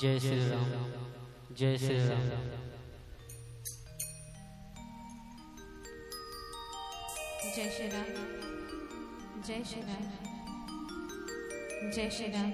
जय श्री राम, जय श्री राम। जय श्री राम, जय श्री राम, जय श्री राम।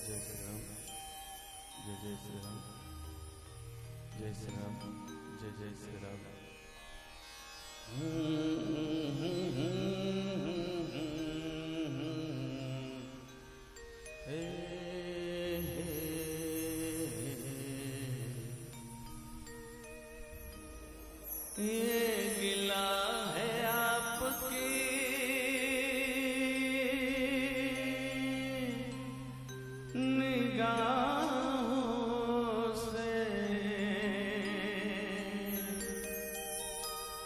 जय श्री राम, जय श्री राम, जय श्री राम, जय श्री राम। ये गिला है आपकी निगाहों से,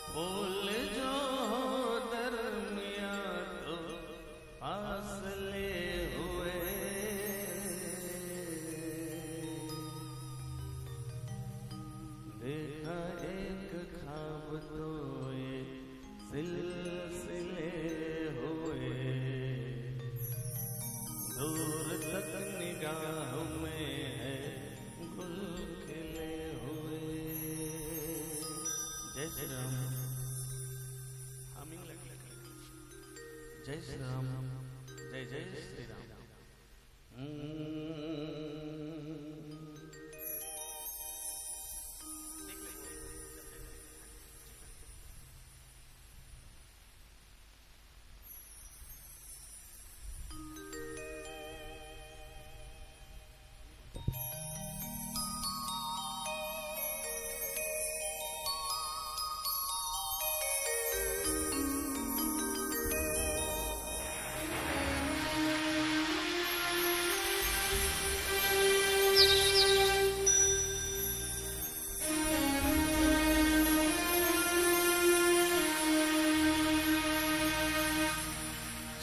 फूल जो दरमियां तो फासले हुए, देखा एक ख्वाब तो ये सिलसिले हुए, दूर तक निगाह में है गुल खिले हुए। जय श्री राम, हमिंग लगी। जय श्री राम, जय जय श्री राम।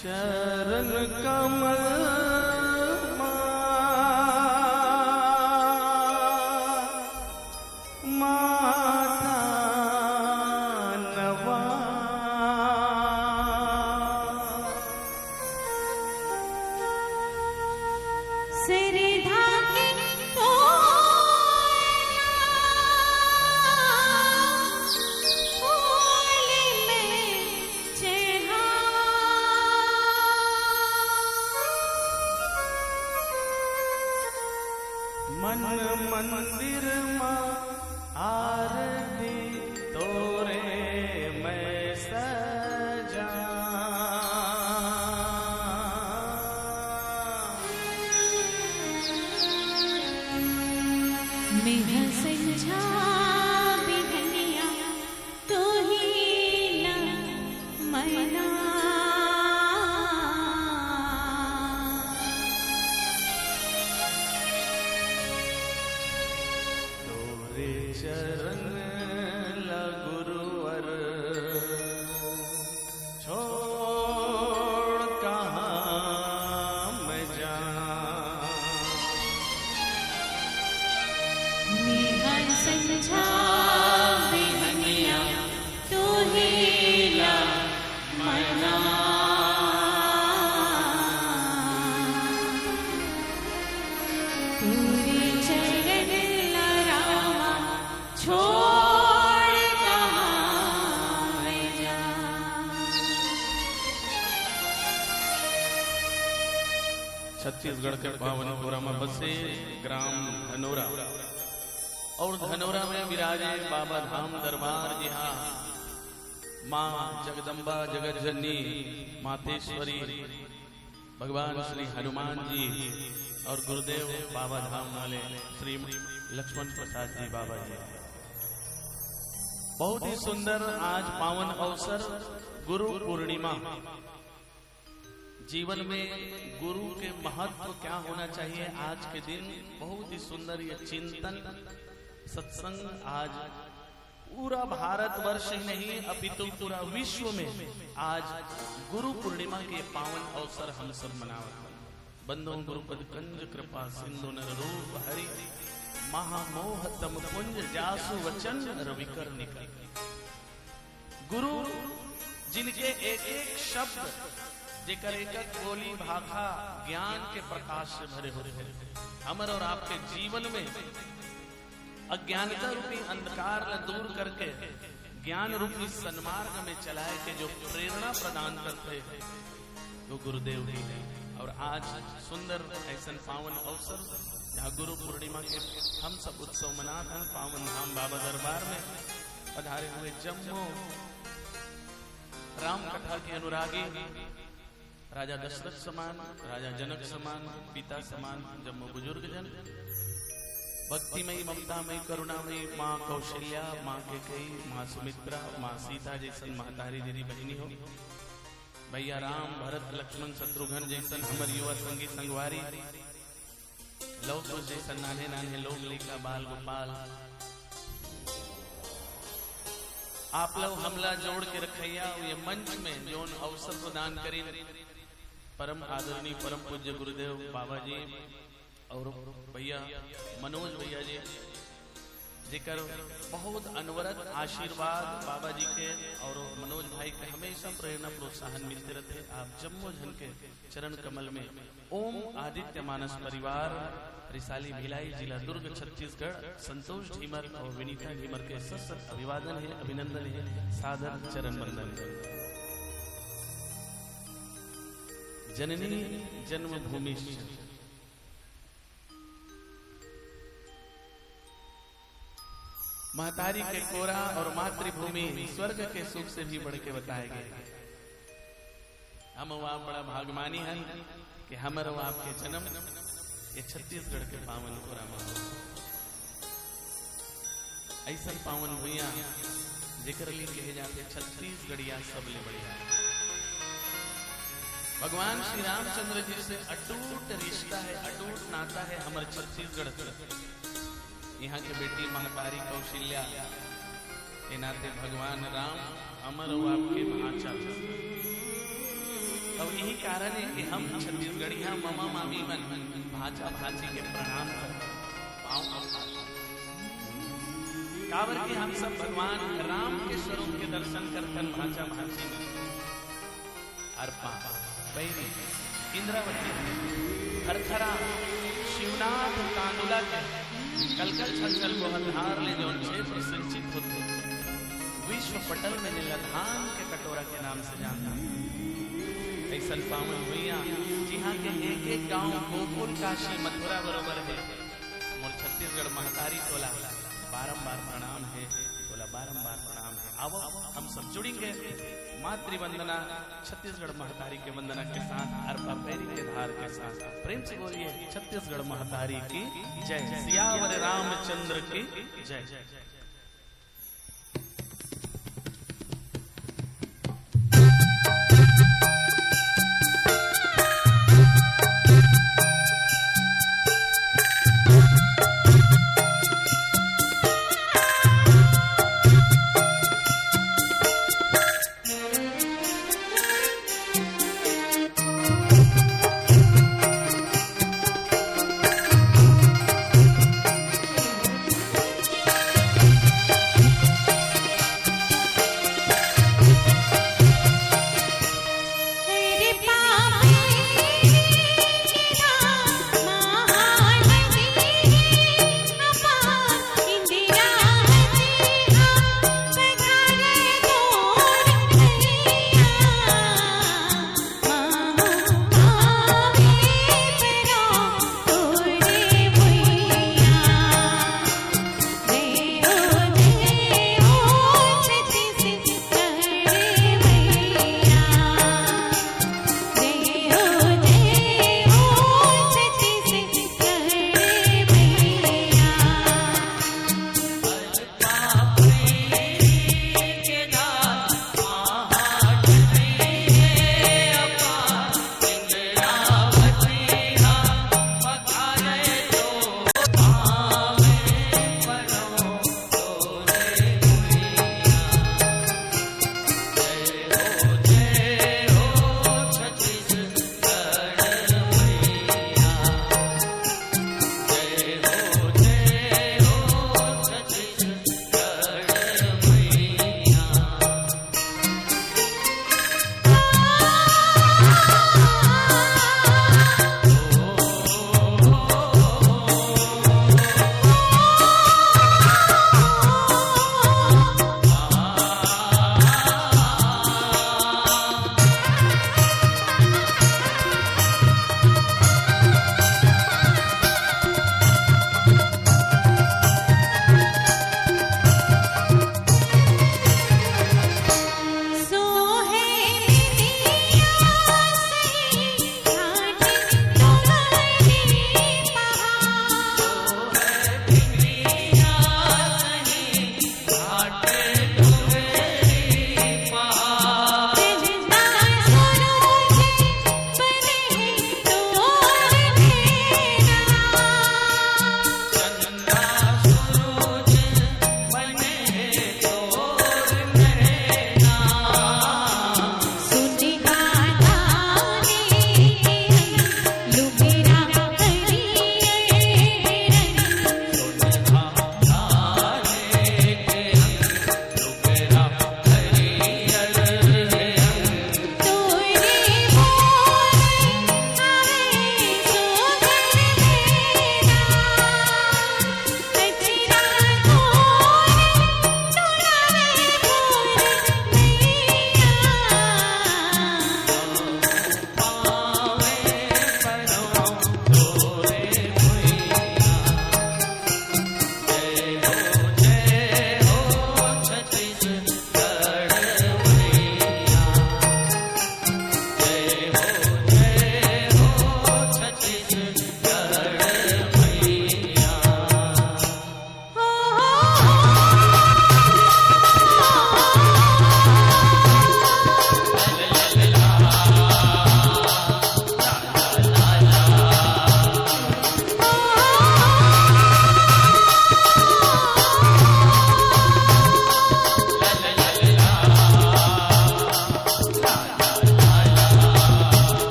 चरण कमल माथा नवा, सिर ढाके तो फूल में चढ़ा, छत्तीसगढ़ के पावनपुरा में बसे ग्राम धनोरा और धनोरा में विराजे बाबा धाम दरबार। जी हाँ, माँ जगदम्बा जगत जननी मातेश्वरी भगवान श्री हनुमान जी और गुरुदेव बाबा धाम वाले श्री लक्ष्मण प्रसाद जी बाबा जी। बहुत ही सुंदर आज पावन अवसर गुरु पूर्णिमा। जीवन में गुरु के महत्व क्या होना चाहिए, आज के दिन बहुत ही सुंदर ये चिंतन सत्संग आज पूरा भारतवर्ष ही नहीं अपितु पूरा विश्व में आज गुरु पूर्णिमा के पावन अवसर हम सब मनावत। बंदो गुरुपद कंज कृपा सिंधु नर रूप हरि महामोह तम पुंज जासु वचन रविकर निकल। गुरु जिनके एक एक शब्द जेकर एक एक बोली भाखा ज्ञान के प्रकाश से भरे होते हैं, हमर और आपके जीवन में अज्ञानता रूपी अंधकार को दूर करके ज्ञान रूपी सन्मार्ग में चलाए के जो प्रेरणा प्रदान करते हैं वो गुरुदेव ही है। और आज सुंदर ऐसा पावन अवसर जहाँ गुरु पूर्णिमा के हम सब उत्सव मनाते हैं पावन धाम बाबा दरबार में पधारे हुए जम्मू राम कथा के अनुरागी राजा दशरथ समान, राजा जनक समान, पिता समान जम्मू बुजुर्ग जन, भक्तिमयी ममतामयी करुणामयी माँ कौशल्या, माँ केकई, माँ सुमित्रा, माँ सीता जैसन महतारी दीदी बहनी हो, भैया राम भरत लक्ष्मण शत्रुघ्न जैसन हमर युवा संगी संगवारी, लोग जैसन नाने नाने लोग लेका बाल गोपाल, आप लोग हमला जोड़ के रखैया ये मंच में जोन अवसर प्रदान करी परम आदरणीय परम पूज्य गुरुदेव बाबा जी और भैया मनोज भैया जी जेकर बहुत अनवरत आशीर्वाद बाबा जी के और मनोज भाई के हमेशा प्रेरणा प्रोत्साहन मिलते रहते। आप जम्मू झन के चरण कमल में ओम आदित्य मानस परिवार रिसाली भिलाई जिला दुर्ग छत्तीसगढ़ संतोष ढीमर और विनीता ढीमर के सशक्त अभिवादन है, अभिनंदन है, सादर चरण वंदन है। जननी जन्मभूमि महतारी के कोरा और मातृभूमि स्वर्ग के सुख से भी बढ़ के बताए गए। हम वहां बड़ा भागमानी है कि हमर आपके जन्म ये छत्तीसगढ़ के पावन कोरा में ऐसा पावन भैया जिक्र ली कहे जाते छत्तीसगढ़िया सबले बढ़िया। भगवान श्री रामचंद्र जी से अटूट रिश्ता है, अटूट नाता है हमारे छत्तीसगढ़ से। यहाँ के बेटी महतारी कौशल्या के नाते भगवान राम अमर और आपके महाचार और यही कारण है कि हम छत्तीसगढ़िया मामा मामी मन भाचा भाची के प्रणाम करते काबर के हम सब भगवान राम के स्वरूप के दर्शन करकर भाचा भाची में अर्पा बैरी इंद्रावती खरखरा शिवनाथ कांदुला के कलकल छलछल गोहधार ले जो क्षेत्र संचित होते विश्व पटल में नीलधान के कटोरा के नाम से जानता ऐसा पावन भैया जहाँ के एक एक गांव गोकुल काशी मथुरा बरोबर है। मोर छत्तीसगढ़ महतारी तोला बारंबार प्रणाम है, तोला बारंबार प्रणाम है। आओ हम सब जुड़ेंगे मातृ वंदना छत्तीसगढ़ महतारी के वंदना के साथ अर्पा पैरी के धार के साथ प्रेम से बोलिए छत्तीसगढ़ महतारी की जय, सियावर रामचंद्र की जय।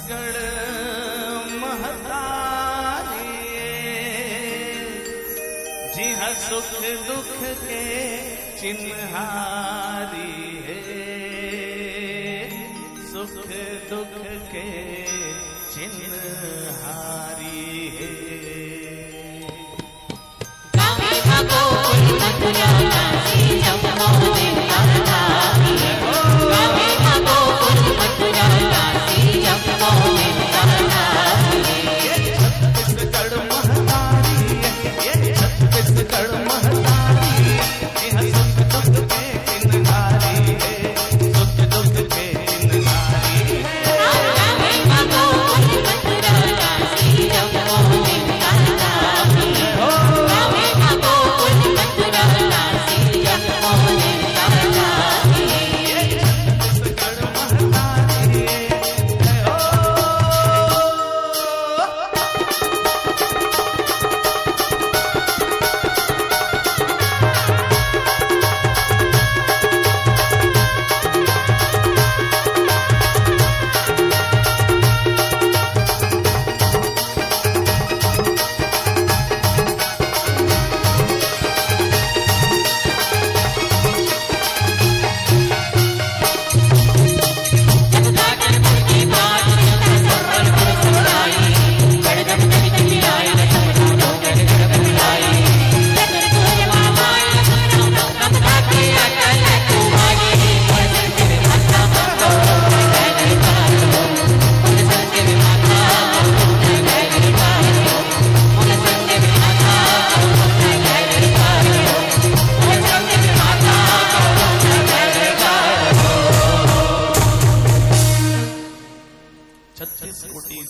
छत्तीसगढ़ महतारी जी हाँ सुख दुख के चिन्हारी है, सुख दुख के चिन्हारी है।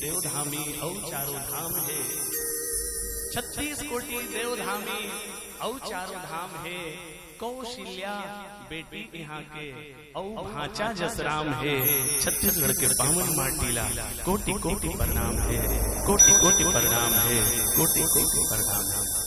देवधामी और चारों धाम है, 36 कोटि देवधामी और चारों धाम है। कौशल्या बेटी यहाँ के और भांचा जसराम है। छत्तीसगढ़ के पावन माटीला कोटि कोटि प्रणाम है, कोटि कोटि प्रणाम है, कोटि कोटि प्रणाम है।